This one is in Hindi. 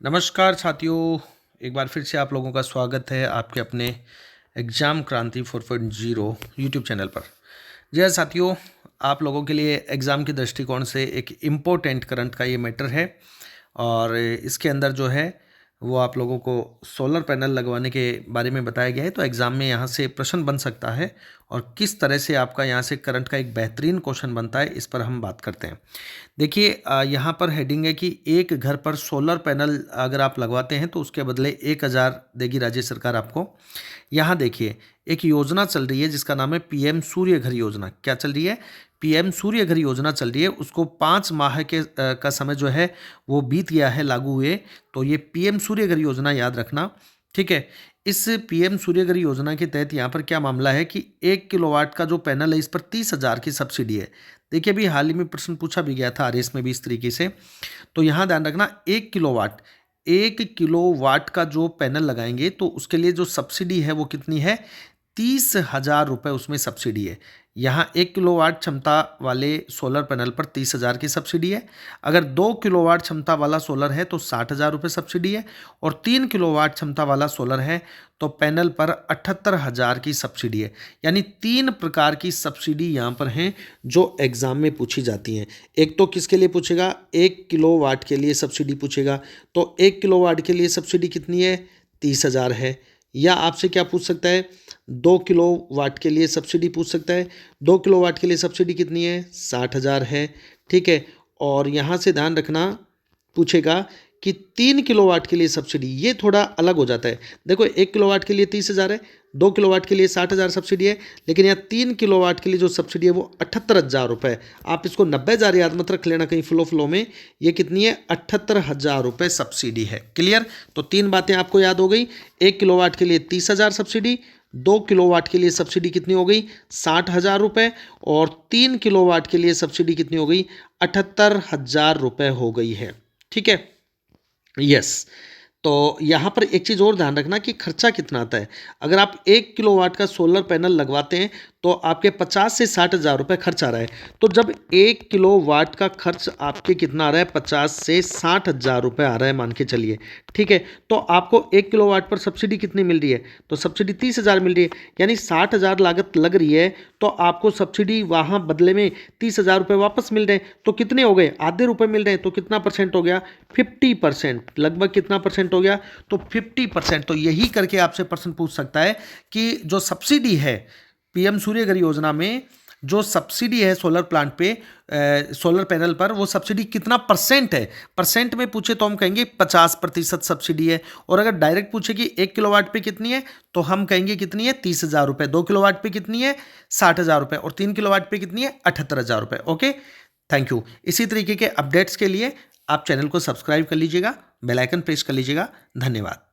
नमस्कार साथियों, एक बार फिर से आप लोगों का स्वागत है आपके अपने एग्ज़ाम क्रांति 4.0 यूट्यूब चैनल पर। जी हाँ साथियों, आप लोगों के लिए एग्ज़ाम के दृष्टिकोण से एक इम्पोर्टेंट करंट का ये मैटर है और इसके अंदर जो है वो आप लोगों को सोलर पैनल लगवाने के बारे में बताया गया है। तो एग्ज़ाम में यहाँ से प्रश्न बन सकता है और किस तरह से आपका यहाँ से करंट का एक बेहतरीन क्वेश्चन बनता है, इस पर हम बात करते हैं। देखिए यहाँ पर हेडिंग है कि एक घर पर सोलर पैनल अगर आप लगवाते हैं तो उसके बदले 1000 देगी राज्य सरकार आपको। यहाँ देखिए एक योजना चल रही है जिसका नाम है पीएम सूर्य घर योजना। क्या चल रही है? पीएम सूर्य घर योजना चल रही है। उसको 5 माह का समय जो है वो बीत गया है लागू हुए। तो ये पीएम सूर्य घर योजना याद रखना, ठीक है। इस पीएम सूर्य घर योजना के तहत यहाँ पर क्या मामला है कि 1 किलोवाट का जो पैनल है इस पर 30,000 की सब्सिडी है। देखिए अभी हाल ही में प्रश्न पूछा भी गया था आरएस में भी इस तरीके से। तो यहाँ ध्यान रखना 1 किलोवाट का जो पैनल लगाएंगे तो उसके लिए जो सब्सिडी है वो कितनी है? 30,000 रुपये उसमें सब्सिडी है। यहाँ 1 किलोवाट क्षमता वाले सोलर पैनल पर 30,000 की सब्सिडी है। अगर 2 किलोवाट क्षमता वाला सोलर है तो 60,000 रुपये सब्सिडी है और 3 किलोवाट क्षमता वाला सोलर है तो पैनल पर 78,000 की सब्सिडी है। यानी 3 प्रकार की सब्सिडी यहाँ पर हैं जो एग्ज़ाम में पूछी जाती हैं। एक तो किसके लिए पूछेगा? 1 किलोवाट के लिए सब्सिडी पूछेगा। तो 1 किलोवाट के लिए सब्सिडी कितनी है? 30,000 है। या आपसे क्या पूछ सकता है? 2 किलोवाट के लिए सब्सिडी पूछ सकता है। 2 किलोवाट के लिए सब्सिडी कितनी है? 60,000 है, ठीक है। और यहाँ से ध्यान रखना पूछेगा कि 3 किलोवाट के लिए सब्सिडी, ये थोड़ा अलग हो जाता है। देखो 1 किलोवाट के लिए 30,000 है, 2 किलोवाट के लिए 60,000 सब्सिडी है, लेकिन यहाँ 3 किलोवाट के लिए जो सब्सिडी है वो 78,000 रुपये है। आप इसको 90,000 याद मत रख लेना कहीं फ्लो में। ये कितनी है? 78,000 रुपये सब्सिडी है। क्लियर? तो 3 बातें आपको याद हो गई। 1 किलोवाट के लिए 30,000 सब्सिडी, 2 किलोवाट के लिए सब्सिडी कितनी हो गई? 60,000 रुपये और 3 किलोवाट के लिए सब्सिडी कितनी हो गई? 78,000 रुपये हो गई है, ठीक है। यस। तो यहाँ पर एक चीज़ और ध्यान रखना कि खर्चा कितना आता है। अगर आप 1 किलोवाट का सोलर पैनल लगवाते हैं तो आपके 50 से 60,000 रुपये खर्च आ रहा है। तो जब 1 किलोवाट का खर्च आपके कितना आ रहा है? 50 से 60,000 रुपये आ रहा है मान के चलिए, ठीक है। तो आपको 1 किलोवाट पर सब्सिडी कितनी मिल रही है? तो सब्सिडी 30,000 मिल रही है, यानी 60,000 लागत लग रही है तो आपको सब्सिडी वहाँ बदले में 30,000 रुपये वापस मिल रहे हैं। तो कितने हो गए? आधे रुपये मिल रहे हैं। तो कितना परसेंट हो गया? 50%। लगभग कितना परसेंट हो गया? तो 50%। तो यही करके आपसे प्रश्न पूछ सकता है कि जो सब्सिडी है पीएम सूर्य घर योजना में, जो सब्सिडी है सोलर प्लांट पे सोलर पैनल पर, वो सब्सिडी कितना परसेंट है? परसेंट में पूछे तो हम कहेंगे 50% सब्सिडी है। और अगर डायरेक्ट पूछे कि 1 किलोवाट पे कितनी है तो हम कहेंगे कितनी है? 30,000 रुपये। 2 किलोवाट पे कितनी है? 60,000 रुपये। और 3 किलोवाट पे कितनी है? 78,000 रुपये। Okay, thank you. इसी तरीके के अपडेट्स के लिए आप चैनल को सब्सक्राइब कर लीजिएगा, बेल आइकन प्रेस कर लीजिएगा। धन्यवाद।